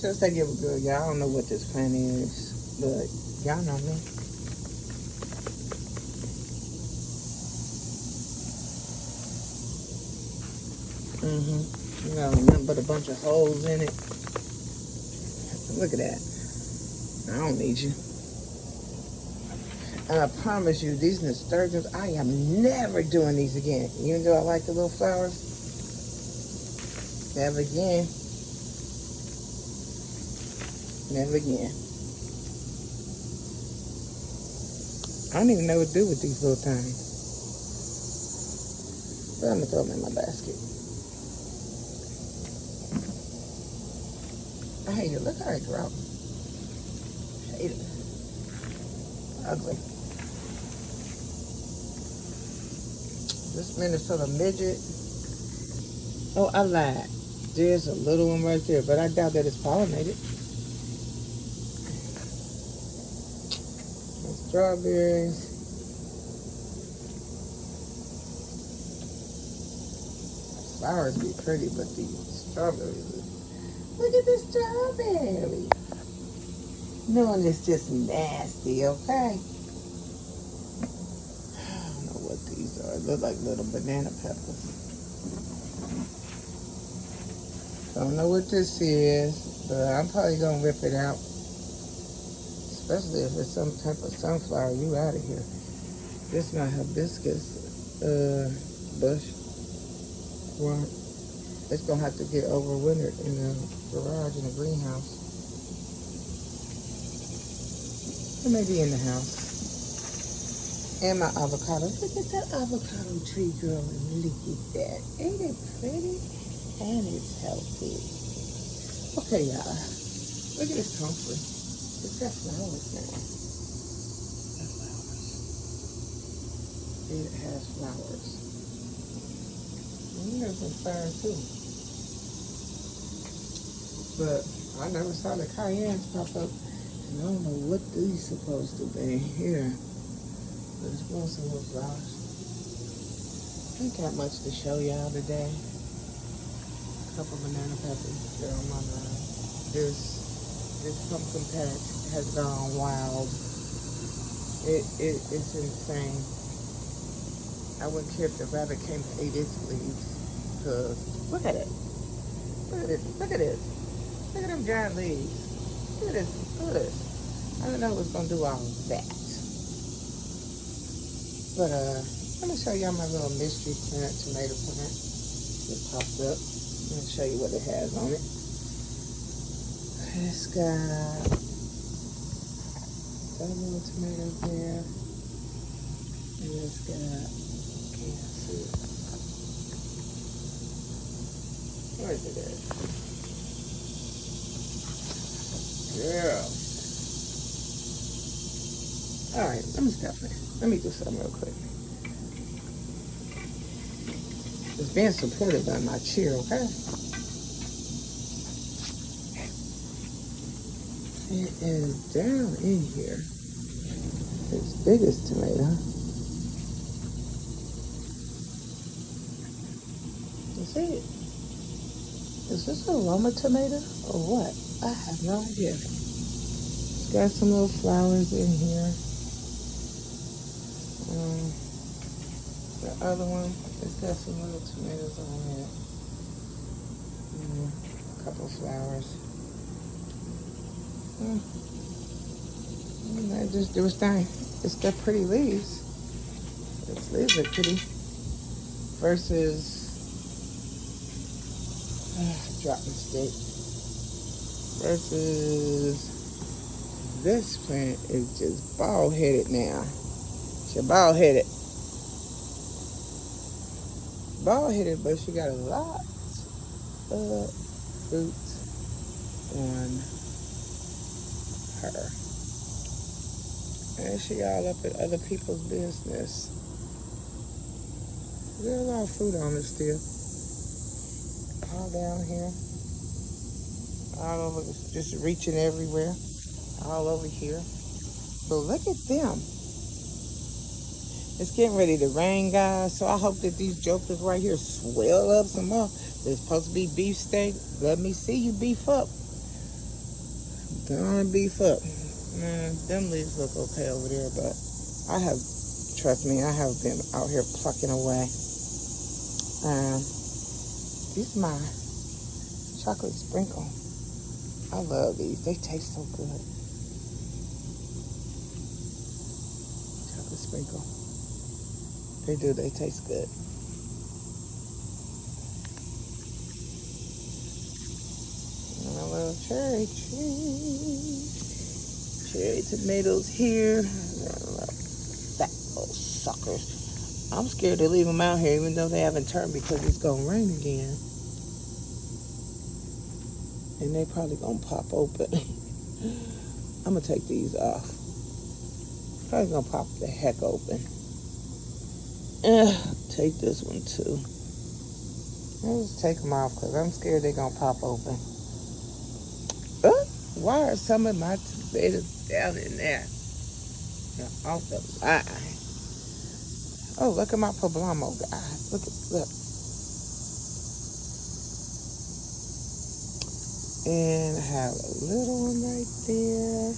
Just to give a girl, y'all don't know what this plant is, but y'all know me. You got nothing but a bunch of holes in it. Look at that. I don't need you. And I promise you, these nasturtiums, I am never doing these again. Even though I like the little flowers. Never again. Never again. I don't even know what to do with these little things. But I'm going to throw them in my basket. I hate it. Look how it grows. I hate it. Ugly. This Minnesota midget. Oh, I lied. There's a little one right there, but I doubt that it's pollinated. And strawberries. Flowers be pretty, but these strawberries. Look at this strawberry. Knowing it's just nasty, okay? I don't know what these are. They look like little banana peppers. Don't know what this is, but I'm probably gonna rip it out. Especially if it's some type of sunflower, you out of here. This is my hibiscus bush. Well, it's gonna have to get overwintered in the garage in the greenhouse. It may be in the house. And my avocado. Look at that avocado tree growing. Look at that. Ain't it pretty? And it's healthy. Okay, y'all. Look at this comfrey. It's got flowers now. Got flowers. It has flowers. And there's some flowers too. But I never saw the cayennes pop up. And I don't know what these supposed to be here. But it's growing some little flowers. Ain't got much to show y'all today. Couple banana peppers. They're on my line. This pumpkin patch has gone wild. It's insane. I wouldn't care if the rabbit came to eat its leaves. Cause look at it. Look at this. Look at this. Look at them giant leaves. Look at this. Look at this. I didn't know it was gonna do all that. But let me show y'all my little mystery plant, tomato plant. It popped up. Let me show you what it has on it. It's got that little tomato there. And it's got, can't see it. Where is it at? Girl. Alright, let me stop there. Let me do something real quick. It's being supported by my chair, okay? It is down in here. Its biggest tomato. You see it? Is this a Roma tomato or what? I have no idea. It's got some little flowers in here. The other one, it's got some little tomatoes on it. A couple of flowers. That just do its thing. It's got pretty leaves. Its leaves are pretty. Versus drop mistake. Versus this plant is just bald headed now. She's bald headed. Bald headed, but she got a lot of fruit on her. And she all up in other people's business. There's a lot of fruit on it still. All down here. All over, just reaching everywhere. All over here. But look at them. It's getting ready to rain, guys. So I hope that these jokers right here swell up some more. There's supposed to be beefsteak. Let me see you beef up. Don't beef up. Man, them leaves look okay over there, but I have, trust me, I have been out here plucking away. These are my chocolate sprinkle. I love these. They taste so good. Chocolate sprinkle. They do. They taste good. And a little cherry tree. Cherry tomatoes here. Fat little suckers. I'm scared to leave them out here even though they haven't turned because it's going to rain again. And they probably going to pop open. I'm going to take these off. Probably going to pop the heck open. Take this one too. I'll just take them off because I'm scared they're going to pop open. Why are some of my tomatoes down in there? They're off the line. Oh, look at my poblano, guys. Look. And I have a little one right there.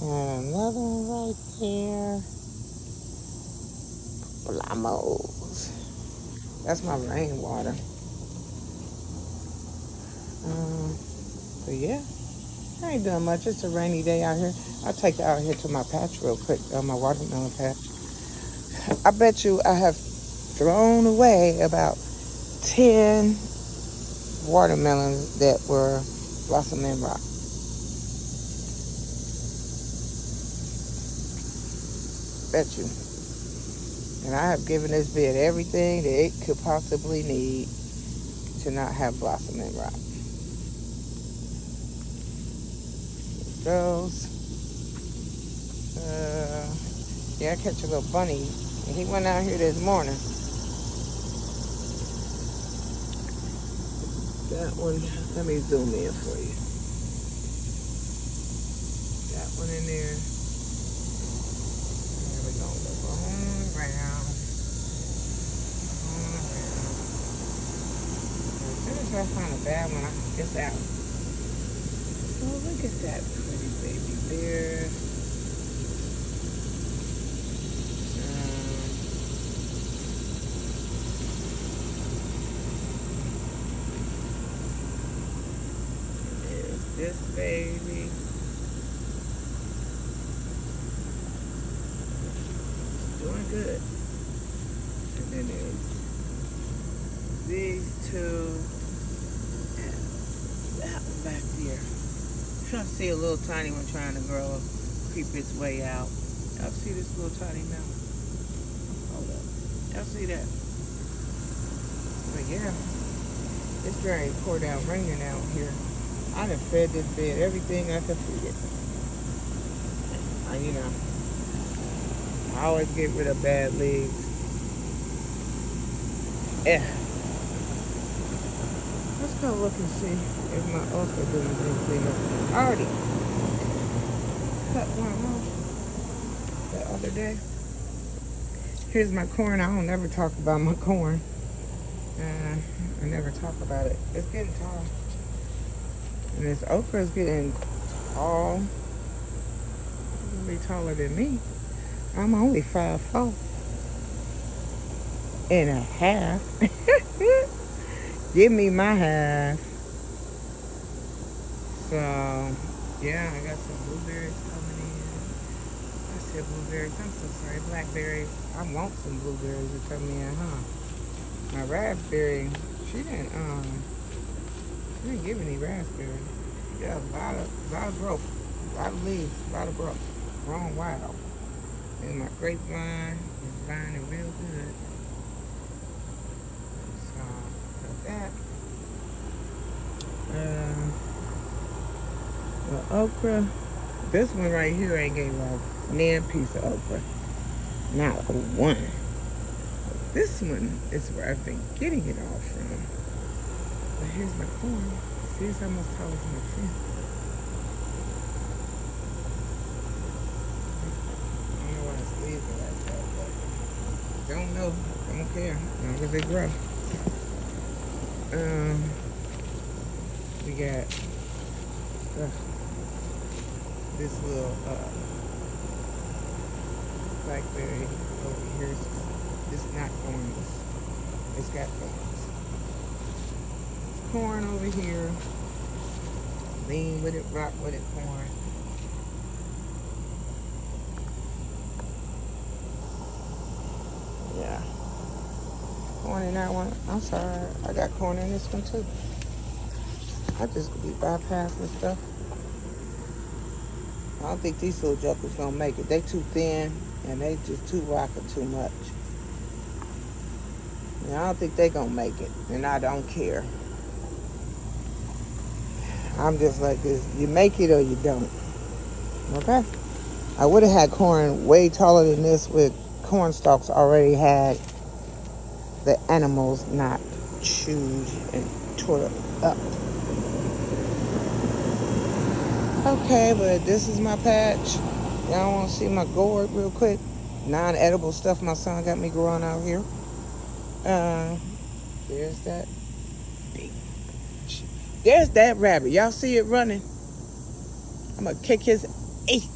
And another one right there. Poblamos. That's my rainwater. But yeah, I ain't doing much. It's a rainy day out here. I'll take it out here to my patch real quick, my watermelon patch. I bet you I have thrown away about 10 watermelons that were blossom and rock. Bet you. And I have given this bed everything that it could possibly need to not have blossom and rock. Goes. Yeah, I catch a little bunny. And he went out here this morning. That one, let me zoom in for you. That one in there. There we go. Going around. As soon as I find a bad one, it's out. Oh, look at that pretty baby bear. There's this baby. Doing good. And then there's these two. And that one back there. Trying to see a little tiny one trying to grow, creep its way out. Y'all see this little tiny melon? Hold up. Y'all see that? But yeah, it's very pour down raining out here. I done fed this bed everything I could feed it. You know, I always get rid of bad leaves. Yeah. Let's go look and see if my okra doing anything up. I already cut one off the other day. Here's my corn. I don't never talk about my corn. I never talk about it. It's getting tall. And this okra is getting tall. It's gonna be taller than me. I'm only 5'4" and a half. Give me my half. So, yeah, I got some blueberries coming in. I said blueberries. I'm so sorry. Blackberries. I want some blueberries to come in, huh? My raspberry, she didn't give any raspberry. Yeah, a lot of growth. A lot of leaves. A lot of growth. Growing wild. And my grapevine is lining real good. So, got that. The okra. This one right here ain't gave a damn piece of okra. Not a one. This one is where I've been getting it all from. But here's my corn. See, it's almost taller than my fence. I don't know why it's leaves are like that, but don't know. Don't care. As long as they grow. We got Ugh. This little blackberry over here is not orange. It's got thorns. Corn over here. Lean with it, rock with it, corn. Yeah. Corn in that one. I'm sorry. I got corn in this one too. I just be bypassing stuff. I don't think these little jokers gonna make it. They too thin and they just too rocking too much. Yeah, I don't think they gonna make it, and I don't care. I'm just like this. You make it or you don't. Okay? I would have had corn way taller than this with corn stalks already had the animals not chewed and tore up. Okay, but this is my patch. Y'all want to see my gourd real quick? Non-edible stuff my son got me growing out here. There's that. There's that rabbit. Y'all see it running? I'm gonna kick his ass.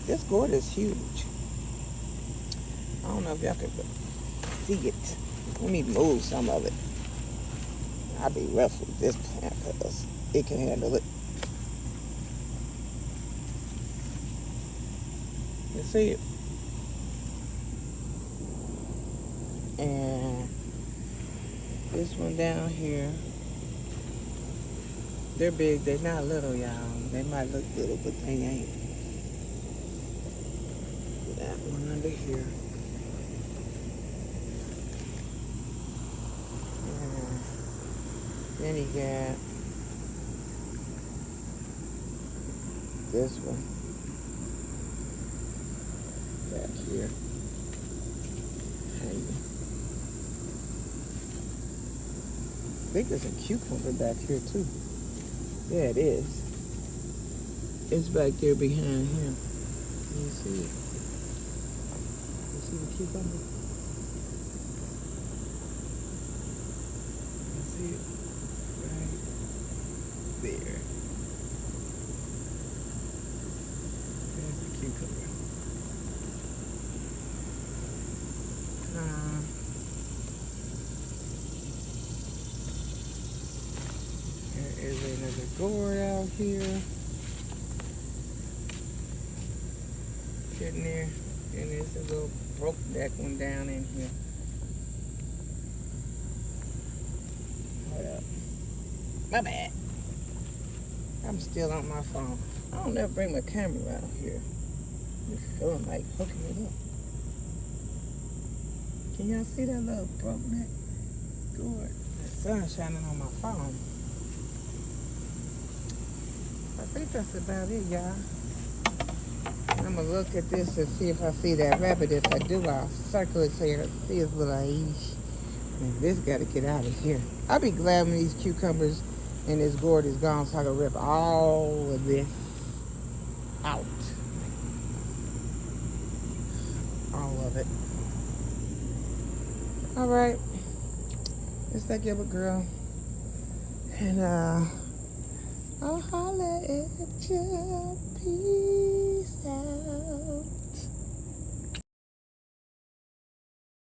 This gourd is huge. I don't know if y'all can see it. Let me move some of it. I'll be rough with this plant because it can handle it. You see it? And this one down here, they're big. They're not little, y'all. They might look little, but they ain't. That one under here. And then he got this one back here. I think there's a cucumber back here too. Yeah, it is. It's back there behind him. Can you see it? You see the cucumber? You see it? Right there. There's the cucumber. There is another gourd out here. Getting there. And there's a little broke neck one down in here. Hold up. My bad. I'm still on my phone. I don't never bring my camera out here. I'm feeling like hooking it up. Can y'all see that little broke neck gourd? The sun's shining on my phone. I think that's about it, y'all. I'm gonna look at this and see if I see that rabbit. If I do, I'll circle it so you can see his little eyes. Man, this gotta get out of here. I'll be glad when these cucumbers and this gourd is gone so I can rip all of this out. All of it. All right. It's that Gilbert girl. And I'll holler at you. Peace out.